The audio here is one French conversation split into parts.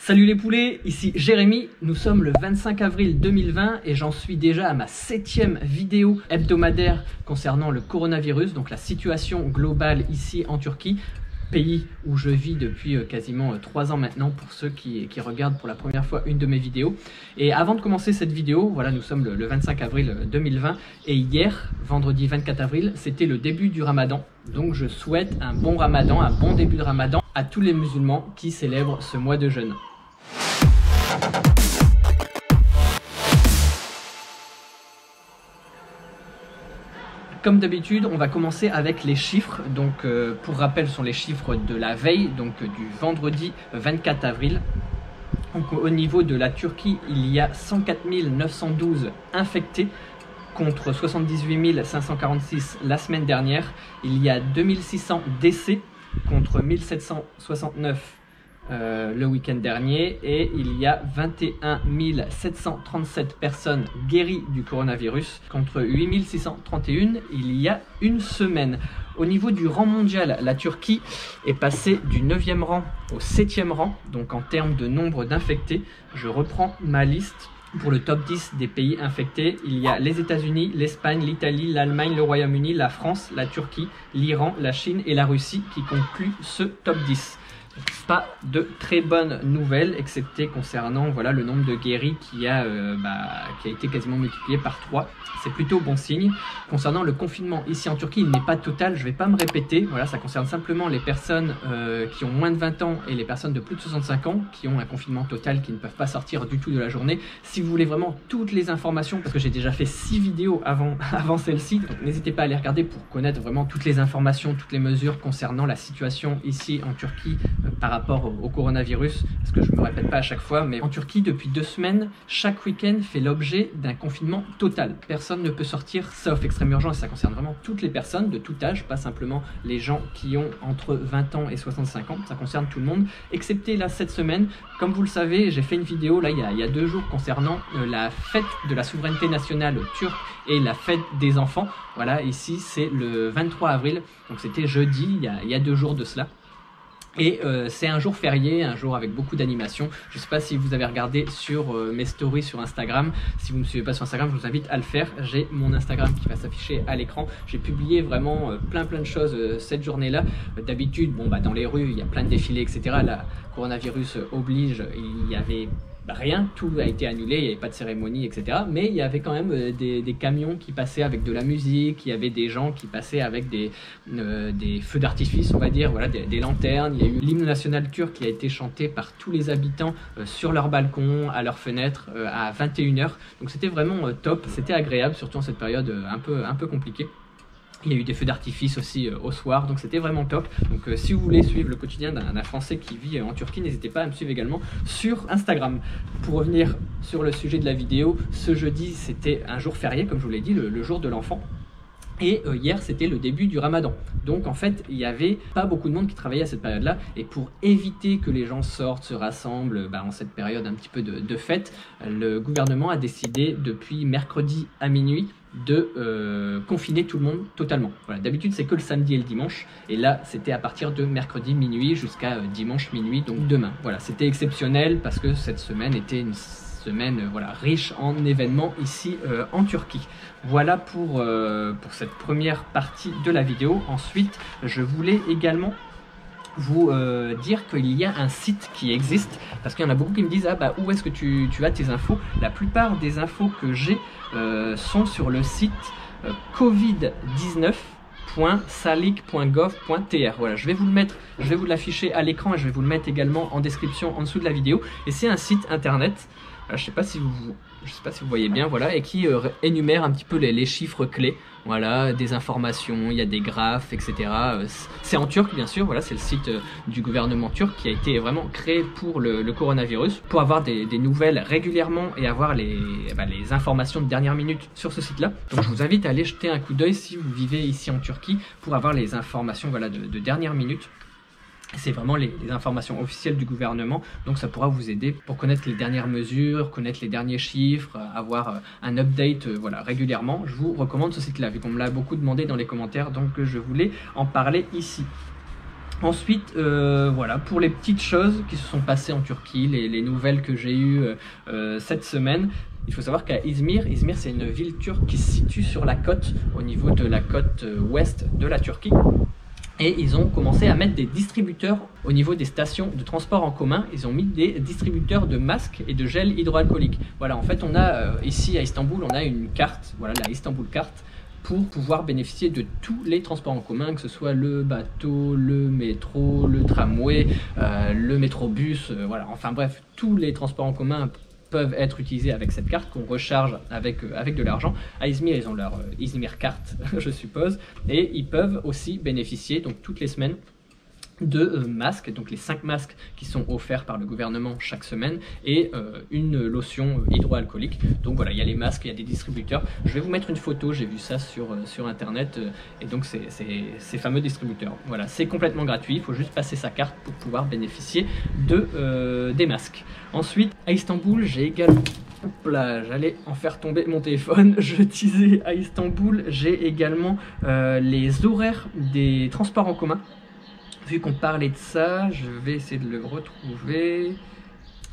Salut les poulets, ici Jérémy, nous sommes le 25 avril 2020 et j'en suis déjà à ma 7e vidéo hebdomadaire concernant le coronavirus, donc la situation globale ici en Turquie, pays où je vis depuis quasiment 3 ans maintenant pour ceux qui regardent pour la première fois une de mes vidéos. Et avant de commencer cette vidéo, voilà, nous sommes le 25 avril 2020 et hier, vendredi 24 avril, c'était le début du Ramadan. Donc je souhaite un bon Ramadan, un bon début de Ramadan à tous les musulmans qui célèbrent ce mois de jeûne. Comme d'habitude, on va commencer avec les chiffres. Donc, pour rappel, ce sont les chiffres de la veille, donc du vendredi 24 avril. Donc, au niveau de la Turquie, il y a 104 912 infectés contre 78 546 la semaine dernière. Il y a 2600 décès contre 1769 le week-end dernier et il y a 21 737 personnes guéries du coronavirus contre 8 631 il y a une semaine. Au niveau du rang mondial, la Turquie est passée du 9e rang au 7e rang, donc en termes de nombre d'infectés. Je reprends ma liste. Pour le top 10 des pays infectés, il y a les États-Unis, l'Espagne, l'Italie, l'Allemagne, le Royaume-Uni, la France, la Turquie, l'Iran, la Chine et la Russie qui concluent ce top 10. Pas de très bonnes nouvelles, excepté concernant voilà, le nombre de guéris qui a été quasiment multiplié par 3. C'est plutôt bon signe. Concernant le confinement ici en Turquie, il n'est pas total, je ne vais pas me répéter. Voilà, ça concerne simplement les personnes qui ont moins de 20 ans et les personnes de plus de 65 ans qui ont un confinement total, qui ne peuvent pas sortir du tout de la journée. Si vous voulez vraiment toutes les informations, parce que j'ai déjà fait 6 vidéos avant celle-ci, donc n'hésitez pas à les regarder pour connaître vraiment toutes les informations, toutes les mesures concernant la situation ici en Turquie par rapport au coronavirus, parce que je ne me répète pas à chaque fois, mais en Turquie, depuis 2 semaines, chaque week-end fait l'objet d'un confinement total. Personne ne peut sortir sauf extrême urgence, et ça concerne vraiment toutes les personnes de tout âge, pas simplement les gens qui ont entre 20 ans et 65 ans, ça concerne tout le monde, excepté là cette semaine. Comme vous le savez, j'ai fait une vidéo là il y a 2 jours concernant la fête de la souveraineté nationale turque et la fête des enfants. Voilà, ici c'est le 23 avril, donc c'était jeudi, il y a 2 jours de cela. Et c'est un jour férié, un jour avec beaucoup d'animation. Je ne sais pas si vous avez regardé sur mes stories sur Instagram. Si vous ne me suivez pas sur Instagram, je vous invite à le faire. J'ai mon Instagram qui va s'afficher à l'écran. J'ai publié vraiment plein de choses cette journée-là. D'habitude, dans les rues, il y a plein de défilés, etc. Là, coronavirus oblige, il y avait rien, tout a été annulé, il n'y avait pas de cérémonie, etc. Mais il y avait quand même des camions qui passaient avec de la musique, il y avait des gens qui passaient avec des feux d'artifice, on va dire, voilà, des lanternes. Il y a eu l'hymne national turc qui a été chanté par tous les habitants sur leur balcon, à leurs fenêtres, à 21 h. Donc c'était vraiment top, c'était agréable, surtout en cette période un peu compliquée. Il y a eu des feux d'artifice aussi au soir, donc c'était vraiment top. Donc si vous voulez suivre le quotidien d'un Français qui vit en Turquie, n'hésitez pas à me suivre également sur Instagram. Pour revenir sur le sujet de la vidéo, ce jeudi c'était un jour férié, comme je vous l'ai dit, le jour de l'enfant. Et hier, c'était le début du Ramadan. Donc en fait, il n'y avait pas beaucoup de monde qui travaillait à cette période-là. Et pour éviter que les gens sortent, se rassemblent en cette période un petit peu de fête, le gouvernement a décidé depuis mercredi à minuit de confiner tout le monde totalement. Voilà, d'habitude, c'est que le samedi et le dimanche. Et là, c'était à partir de mercredi minuit jusqu'à dimanche minuit, donc demain. Voilà, c'était exceptionnel parce que cette semaine était une semaine riche en événements ici en Turquie. Voilà pour cette première partie de la vidéo. Ensuite, je voulais également vous dire qu'il y a un site qui existe, parce qu'il y en a beaucoup qui me disent où est-ce que tu as tes infos. La plupart des infos que j'ai sont sur le site covid19.salik.gov.tr. Voilà, je vais vous l'afficher à l'écran et je vais vous le mettre également en description en dessous de la vidéo. Et c'est un site internet, je ne sais pas si vous voyez bien, voilà, et qui énumère un petit peu les chiffres clés, voilà, des informations, il y a des graphes, etc. C'est en turc, bien sûr, voilà, c'est le site du gouvernement turc qui a été vraiment créé pour le coronavirus, pour avoir des nouvelles régulièrement et avoir les informations de dernière minute sur ce site-là. Donc je vous invite à aller jeter un coup d'œil si vous vivez ici en Turquie pour avoir les informations de dernière minute. C'est vraiment les informations officielles du gouvernement, donc ça pourra vous aider pour connaître les dernières mesures, connaître les derniers chiffres, avoir un update régulièrement. Je vous recommande ce site-là, vu qu'on me l'a beaucoup demandé dans les commentaires, donc je voulais en parler ici. Ensuite, voilà, pour les petites choses qui se sont passées en Turquie, les nouvelles que j'ai eues cette semaine, il faut savoir qu'à Izmir c'est une ville turque qui se situe sur la côte, au niveau de la côte ouest de la Turquie. Et ils ont commencé à mettre des distributeurs au niveau des stations de transport en commun. Ils ont mis des distributeurs de masques et de gel hydroalcoolique. Voilà, en fait, on a ici à Istanbul, on a une carte, voilà, la Istanbul carte, pour pouvoir bénéficier de tous les transports en commun, que ce soit le bateau, le métro, le tramway, le métrobus, voilà, enfin bref, tous les transports en commun peuvent être utilisés avec cette carte qu'on recharge avec de l'argent. À Izmir, ils ont leur Izmir carte, je suppose, et ils peuvent aussi bénéficier, donc toutes les semaines, de masques, donc les 5 masques qui sont offerts par le gouvernement chaque semaine, et une lotion hydroalcoolique. Donc voilà, il y a les masques, il y a des distributeurs. Je vais vous mettre une photo, j'ai vu ça sur internet, et donc c'est ces fameux distributeurs. Voilà, c'est complètement gratuit, il faut juste passer sa carte pour pouvoir bénéficier des masques. Ensuite, à Istanbul, j'ai également... Hop là, j'allais en faire tomber mon téléphone. Je disais, à Istanbul, j'ai également les horaires des transports en commun. Vu qu'on parlait de ça, je vais essayer de le retrouver.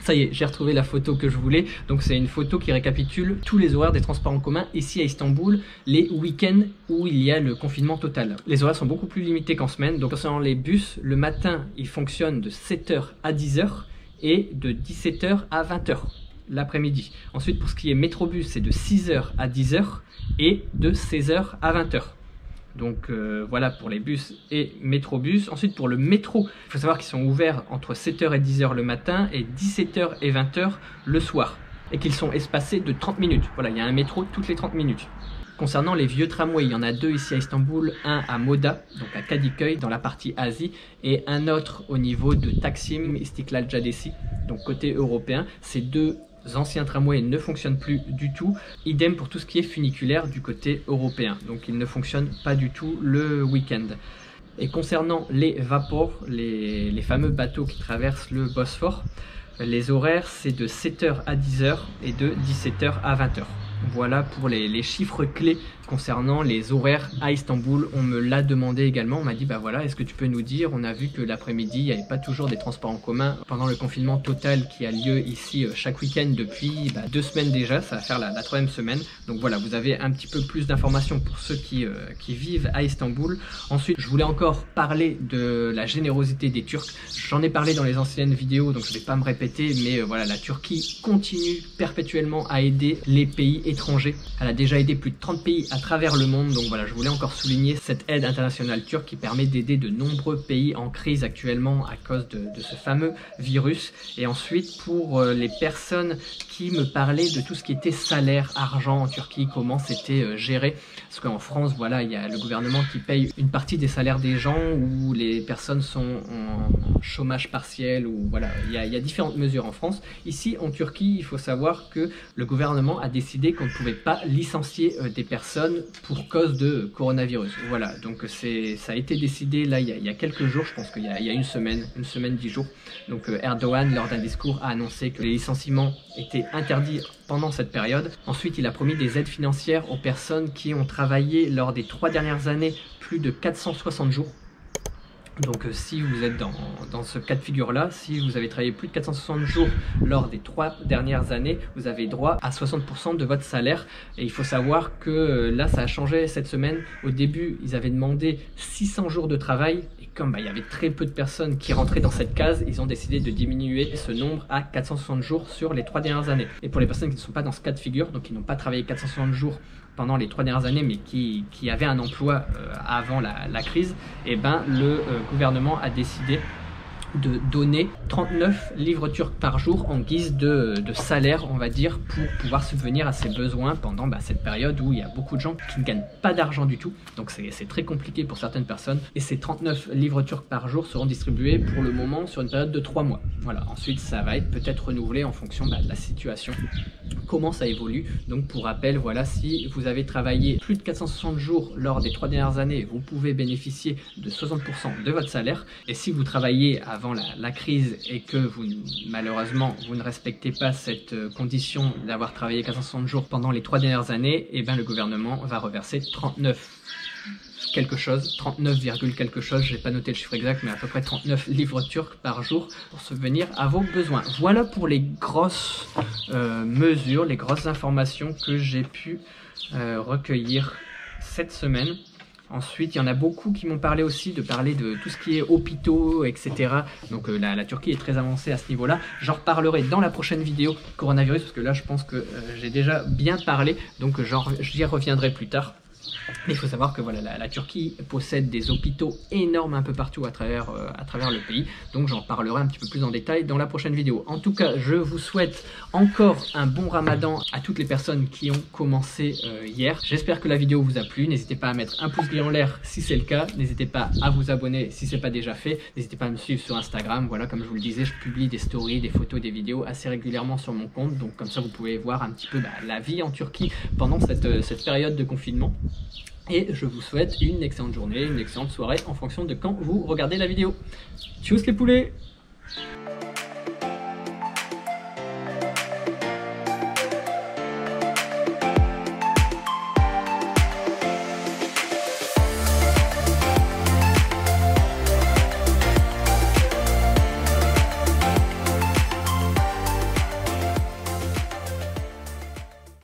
Ça y est, j'ai retrouvé la photo que je voulais. Donc c'est une photo qui récapitule tous les horaires des transports en commun ici à Istanbul, les week-ends où il y a le confinement total. Les horaires sont beaucoup plus limités qu'en semaine. Donc concernant les bus, le matin, ils fonctionnent de 7h à 10h et de 17h à 20h l'après-midi. Ensuite, pour ce qui est métrobus, c'est de 6h à 10h et de 16h à 20h. Donc voilà pour les bus et métrobus. Ensuite pour le métro, il faut savoir qu'ils sont ouverts entre 7h et 10h le matin et 17h et 20h le soir. Et qu'ils sont espacés de 30 minutes. Voilà, il y a un métro toutes les 30 minutes. Concernant les vieux tramways, il y en a 2 ici à Istanbul, un à Moda, donc à Kadıköy dans la partie Asie, et un autre au niveau de Taksim, Istiklal Caddesi, donc côté européen. Ces 2 anciens tramways ne fonctionnent plus du tout. Idem pour tout ce qui est funiculaire du côté européen. Donc ils ne fonctionnent pas du tout le week-end. Et concernant les vapors, les fameux bateaux qui traversent le Bosphore, les horaires c'est de 7h à 10h et de 17h à 20h. Voilà pour les chiffres clés concernant les horaires à Istanbul. On me l'a demandé également, on m'a dit bah voilà, est-ce que tu peux nous dire, on a vu que l'après-midi il n'y avait pas toujours des transports en commun pendant le confinement total qui a lieu ici chaque week-end depuis 2 semaines déjà, ça va faire la 3e semaine. Donc voilà, vous avez un petit peu plus d'informations pour ceux qui vivent à Istanbul. Ensuite, je voulais encore parler de la générosité des Turcs. J'en ai parlé dans les anciennes vidéos, donc je ne vais pas me répéter, mais voilà, la Turquie continue perpétuellement à aider les pays étrangers. Elle a déjà aidé plus de 30 pays à travers le monde, donc voilà, je voulais encore souligner cette aide internationale turque qui permet d'aider de nombreux pays en crise actuellement à cause de ce fameux virus. Et ensuite, pour les personnes qui me parlaient de tout ce qui était salaire, argent en Turquie, comment c'était géré, parce qu'en France, voilà, il y a le gouvernement qui paye une partie des salaires des gens, où les personnes sont en chômage partiel, ou voilà, il y a différentes mesures en France. Ici, en Turquie, il faut savoir que le gouvernement a décidé qu'on ne pouvait pas licencier des personnes pour cause de coronavirus. Voilà, donc ça a été décidé là il y a quelques jours, je pense qu'il y a une semaine, 10 jours. Donc Erdogan, lors d'un discours, a annoncé que les licenciements étaient interdits pendant cette période. Ensuite, il a promis des aides financières aux personnes qui ont travaillé lors des 3 dernières années plus de 460 jours. Donc si vous êtes dans ce cas de figure là, si vous avez travaillé plus de 460 jours lors des 3 dernières années, vous avez droit à 60% de votre salaire. Et il faut savoir que là ça a changé cette semaine. Au début ils avaient demandé 600 jours de travail, et comme il y avait très peu de personnes qui rentraient dans cette case, ils ont décidé de diminuer ce nombre à 460 jours sur les 3 dernières années. Et pour les personnes qui ne sont pas dans ce cas de figure, donc qui n'ont pas travaillé 460 jours pendant les 3 dernières années, mais qui avaient un emploi avant la crise, et ben le gouvernement a décidé de donner 39 livres turcs par jour en guise de salaire, on va dire, pour pouvoir subvenir à ses besoins pendant cette période où il y a beaucoup de gens qui ne gagnent pas d'argent du tout. Donc c'est très compliqué pour certaines personnes. Et ces 39 livres turcs par jour seront distribués pour le moment sur une période de 3 mois. Voilà. Ensuite, ça va être peut-être renouvelé en fonction de la situation, comment ça évolue. Donc pour rappel, voilà, si vous avez travaillé plus de 460 jours lors des 3 dernières années, vous pouvez bénéficier de 60% de votre salaire. Et si vous travaillez avant la crise et que malheureusement vous ne respectez pas cette condition d'avoir travaillé 460 jours pendant les 3 dernières années, et ben le gouvernement va reverser 39 quelque chose, 39, quelque chose, j'ai pas noté le chiffre exact, mais à peu près 39 livres turcs par jour pour subvenir à vos besoins. Voilà pour les grosses mesures, les grosses informations que j'ai pu recueillir cette semaine. Ensuite, il y en a beaucoup qui m'ont parlé aussi de tout ce qui est hôpitaux, etc. Donc la Turquie est très avancée à ce niveau-là. J'en reparlerai dans la prochaine vidéo coronavirus, parce que là, je pense que j'ai déjà bien parlé, donc j'y reviendrai plus tard. Mais il faut savoir que voilà, la Turquie possède des hôpitaux énormes un peu partout à travers le pays. Donc j'en parlerai un petit peu plus en détail dans la prochaine vidéo. En tout cas, je vous souhaite encore un bon ramadan à toutes les personnes qui ont commencé hier. J'espère que la vidéo vous a plu. N'hésitez pas à mettre un pouce bleu en l'air si c'est le cas. N'hésitez pas à vous abonner si ce n'est pas déjà fait. N'hésitez pas à me suivre sur Instagram. Voilà, comme je vous le disais, je publie des stories, des photos, des vidéos assez régulièrement sur mon compte. Donc comme ça, vous pouvez voir un petit peu la vie en Turquie pendant cette période de confinement. Et je vous souhaite une excellente journée, une excellente soirée en fonction de quand vous regardez la vidéo. Tchuss les poulets!